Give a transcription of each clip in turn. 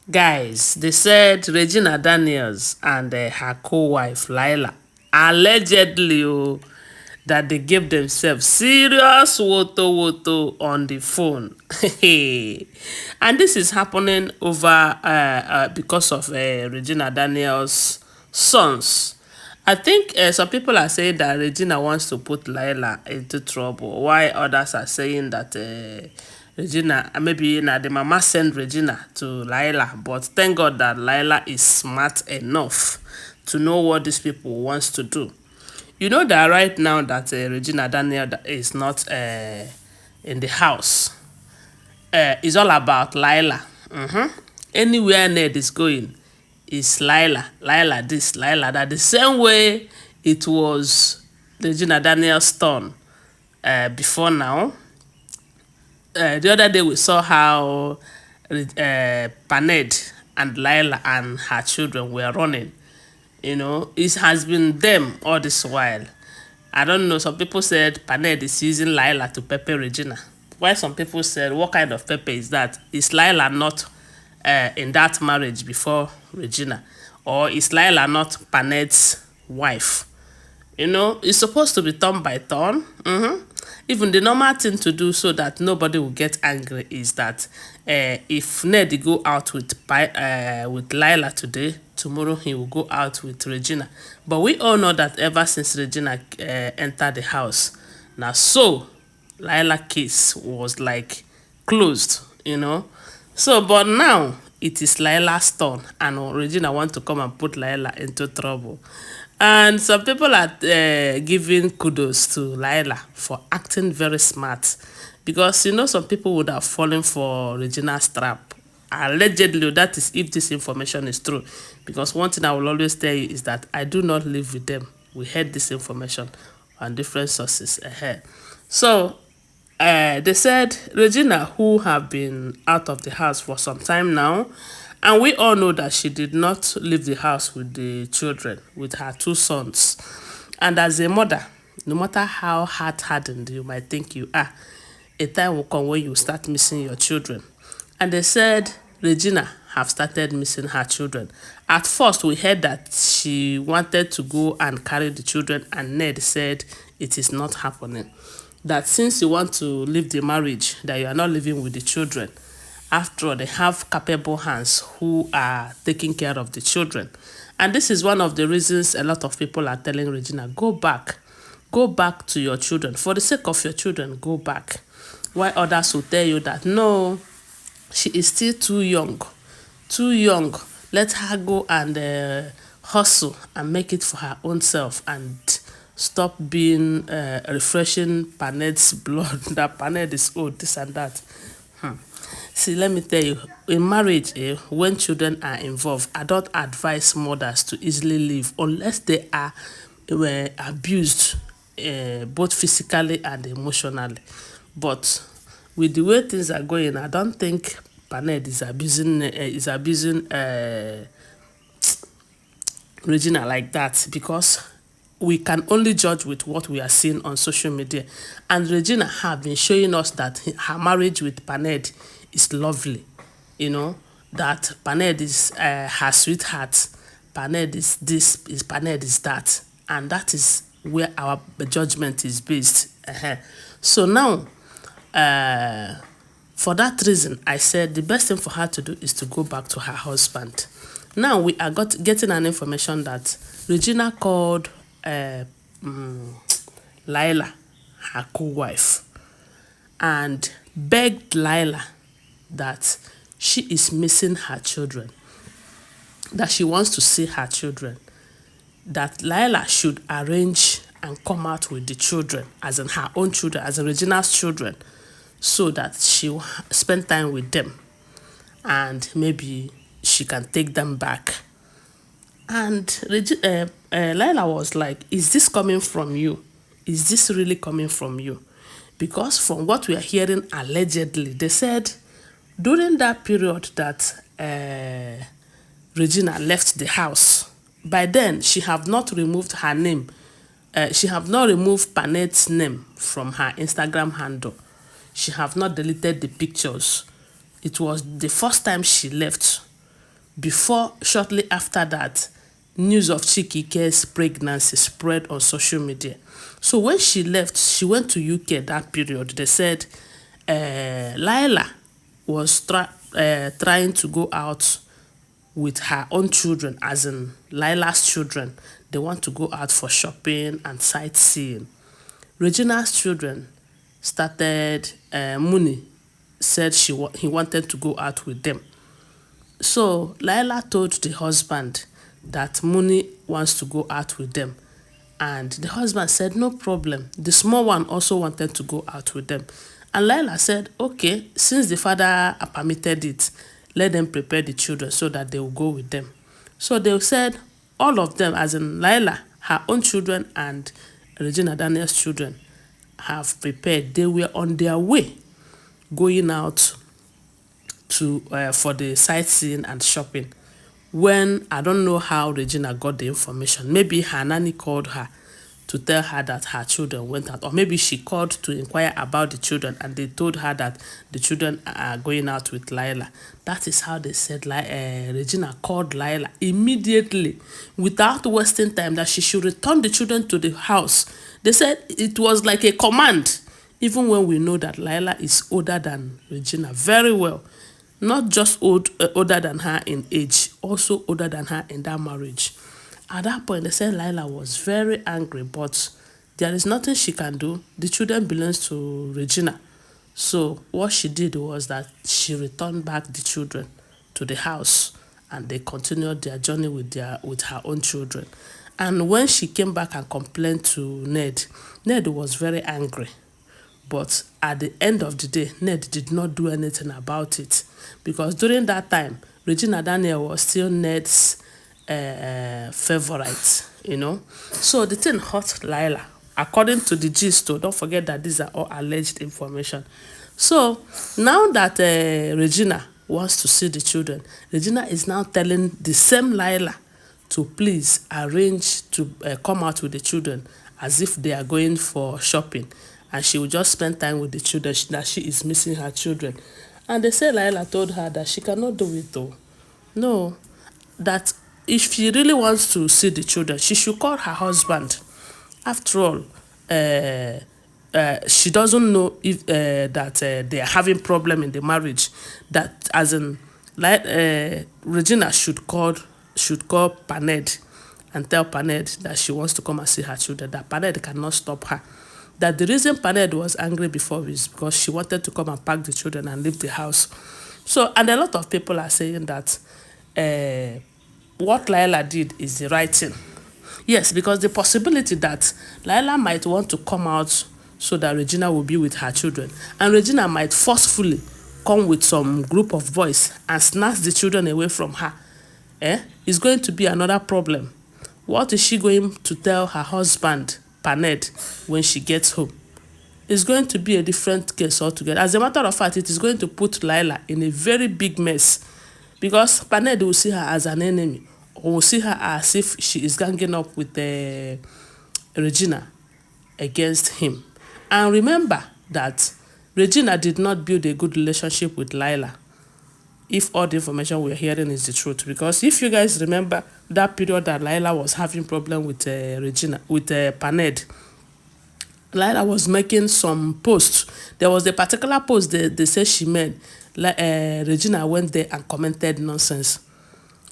Guys, they said Regina Daniels and her co-wife Laila allegedly that they gave themselves serious woto on the phone. And this is happening over because of Regina Daniels' sons. I think some people are saying that Regina wants to put Laila into trouble, while others are saying that Regina, maybe the mama sent Regina to Laila, but thank God that Laila is smart enough to know what these people wants to do. You know that right now that Regina Daniel is not in the house. It's all about Laila. Anywhere Ned is going, is Laila. Laila this, Laila that. The same way it was Regina Daniel's turn before now. The other day we saw how Paned and Laila and her children were running. It has been them all this while. I don't know. Some people said Paned is using Laila to pepper Regina. While some people said, what kind of pepper is that? Is Laila not in that marriage before Regina? Or is Laila not Paned's wife? It's supposed to be turn by turn. Even the normal thing to do so that nobody will get angry is that if Ned go out with Laila today, tomorrow he will go out with Regina. But we all know that ever since Regina entered the house, now so Laila case was like closed. So, but now it is Laila's turn, and Regina want to come and put Laila into trouble. And some people are giving kudos to Laila for acting very smart, because some people would have fallen for Regina's trap. Allegedly, that is if this information is true. Because one thing I will always tell you is that I do not live with them. We heard this information on different sources ahead. So they said Regina, who have been out of the house for some time now, and we all know that she did not leave the house with the children, with her two sons. And as a mother, no matter how hard-hardened you might think you are, a time will come when you start missing your children. And they said Regina have started missing her children. At first, we heard that she wanted to go and carry the children, and Ned said it is not happening. That since you want to leave the marriage, that you are not living with the children. After all, they have capable hands who are taking care of the children. And this is one of the reasons a lot of people are telling Regina, go back. Go back to your children. For the sake of your children, go back. While others will tell you that, no, she is still too young. Too young. Let her go and hustle and make it for her own self, and stop being refreshing Paned's blood. That Paned is old, this and that. See, let me tell you, in marriage, when children are involved, I don't advise mothers to easily leave unless they are abused, both physically and emotionally. But with the way things are going, I don't think Paned is abusing Regina like that, because we can only judge with what we are seeing on social media. And Regina have been showing us that her marriage with Paned is lovely. That Paned is her sweetheart. Paned is this, Paned is that. And that is where our judgment is based. So now, for that reason, I said the best thing for her to do is to go back to her husband. Now we are getting an information that Regina called Laila, her co-wife, and begged Laila that she is missing her children, that she wants to see her children, that Laila should arrange and come out with the children, as in her own children, as in Regina's children, so that she will spend time with them, and maybe she can take them back. And Laila was like, is this coming from you? Is this really coming from you? Because from what we are hearing, allegedly, they said during that period that Regina left the house, by then she have not removed her name. She have not removed Paned's name from her Instagram handle. She have not deleted the pictures. It was the first time she left. Shortly after that, news of Chikike's pregnancy spread on social media. So when she left, she went to UK that period. They said Laila was trying to go out with her own children, as in Laila's children. They want to go out for shopping and sightseeing. Regina's children started, Muni said he wanted to go out with them. So Laila told the husband that Muni wants to go out with them. And the husband said, no problem. The small one also wanted to go out with them. And Laila said, okay, since the father permitted it, let them prepare the children so that they will go with them. So they said, all of them, as in Laila, her own children and Regina Daniel's children, have prepared. They were on their way going out to for the sightseeing and shopping, when I don't know how Regina got the information. Maybe her nanny called her to tell her that her children went out, or maybe she called to inquire about the children and they told her that the children are going out with Laila. That is how they said Regina called Laila immediately, without wasting time, that she should return the children to the house. They said it was like a command, even when we know that Laila is older than Regina very well. Not just older than her in age, also older than her in that marriage. At that point, they said Laila was very angry, but there is nothing she can do. The children belongs to Regina. So what she did was that she returned back the children to the house, and they continued their journey with her own children. And when she came back and complained to Ned was very angry. But at the end of the day, Ned did not do anything about it, because during that time, Regina Daniel was still Ned's favorite, So the thing hurt Laila, according to the gist. Don't forget that these are all alleged information. So now that Regina wants to see the children, Regina is now telling the same Laila to please arrange to come out with the children as if they are going for shopping. And she will just spend time with the children, that she is missing her children. And they say Laila told her that she cannot do it though. No, that if she really wants to see the children, she should call her husband. After all, she doesn't know if that they are having problem in the marriage. That, as in, Regina should call Paned and tell Paned that she wants to come and see her children, that Paned cannot stop her. That the reason Paned was angry before is because she wanted to come and pack the children and leave the house. So, and a lot of people are saying that what Laila did is the right thing. Yes, because the possibility that Laila might want to come out so that Regina will be with her children, and Regina might forcefully come with some group of boys and snatch the children away from her, is going to be another problem. What is she going to tell her husband, Paned, when she gets home? It's going to be a different case altogether. As a matter of fact, it is going to put Laila in a very big mess, because Paned will see her as an enemy, or will see her as if she is ganging up with Regina against him. And remember that Regina did not build a good relationship with Laila, if all the information we're hearing is the truth. Because if you guys remember that period that Laila was having problem with Paned, Laila was making some posts. There was a particular post they said she made. Regina went there and commented nonsense.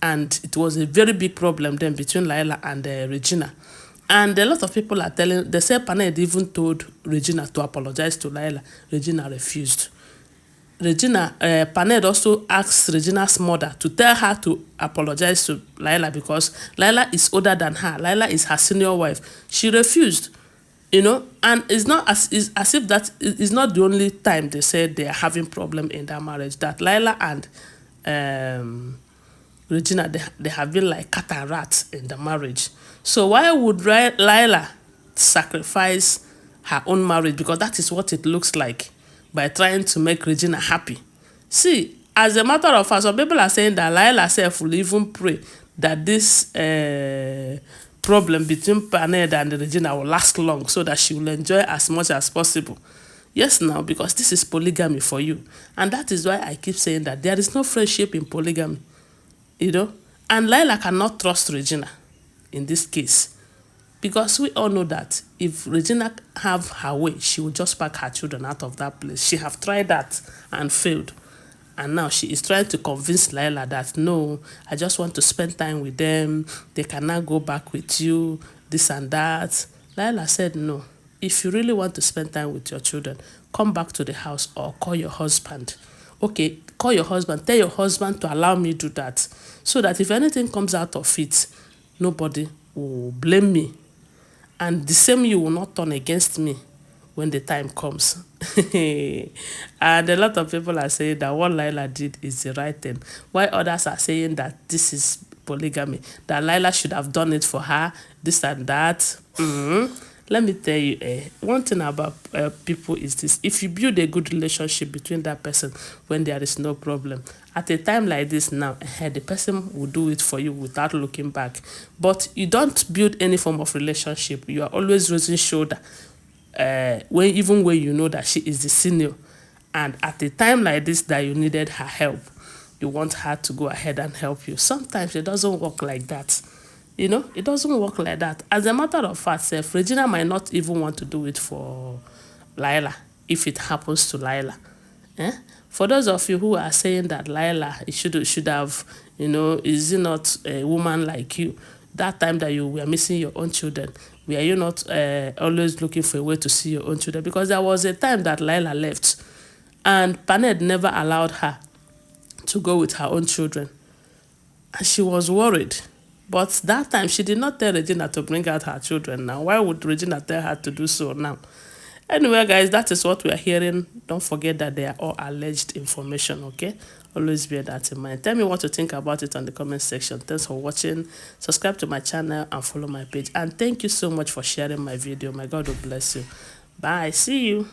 And it was a very big problem then between Laila and Regina. And a lot of people are telling, they said Paned even told Regina to apologize to Laila. Regina refused. Paned also asked Regina's mother to tell her to apologize to Laila, because Laila is older than her. Laila is her senior wife. She refused, and it's not as if that is not the only time they said they are having problem in their marriage. That Laila and Regina, they have been like cat and rat in the marriage. So why would Laila sacrifice her own marriage? Because that is what it looks like, by trying to make Regina happy. See, as a matter of fact, some people are saying that Laila herself will even pray that this problem between Paned and Regina will last long, so that she will enjoy as much as possible. Yes, now, because this is polygamy for you. And that is why I keep saying that there is no friendship in polygamy. you know. And Laila cannot trust Regina in this case, because we all know that if Regina have her way, she will just pack her children out of that place. She have tried that and failed. And now she is trying to convince Laila that, no, I just want to spend time with them. They cannot go back with you, this and that. Laila said, no. If you really want to spend time with your children, come back to the house or call your husband. Okay, call your husband. Tell your husband to allow me to do that. So that if anything comes out of it, nobody will blame me. And the same you will not turn against me when the time comes. And a lot of people are saying that what Laila did is the right thing, while others are saying that this is polygamy, that Laila should have done it for her, this and that. Let me tell you, one thing about people is this: if you build a good relationship between that person when there is no problem, at a time like this now, the person will do it for you without looking back. But you don't build any form of relationship. You are always raising shoulder, when you know that she is the senior. And at a time like this that you needed her help, you want her to go ahead and help you. Sometimes it doesn't work like that. It doesn't work like that. As a matter of fact, Regina might not even want to do it for Laila if it happens to Laila. For those of you who are saying that Laila should have, is it not a woman like you? That time that you were missing your own children, were you not always looking for a way to see your own children? Because there was a time that Laila left, and Paned never allowed her to go with her own children. And she was worried. But that time, she did not tell Regina to bring out her children now. Why would Regina tell her to do so now? Anyway, guys, that is what we are hearing. Don't forget that they are all alleged information, okay? Always bear that in mind. Tell me what you think about it on the comment section. Thanks for watching. Subscribe to my channel and follow my page. And thank you so much for sharing my video. My God will bless you. Bye. See you.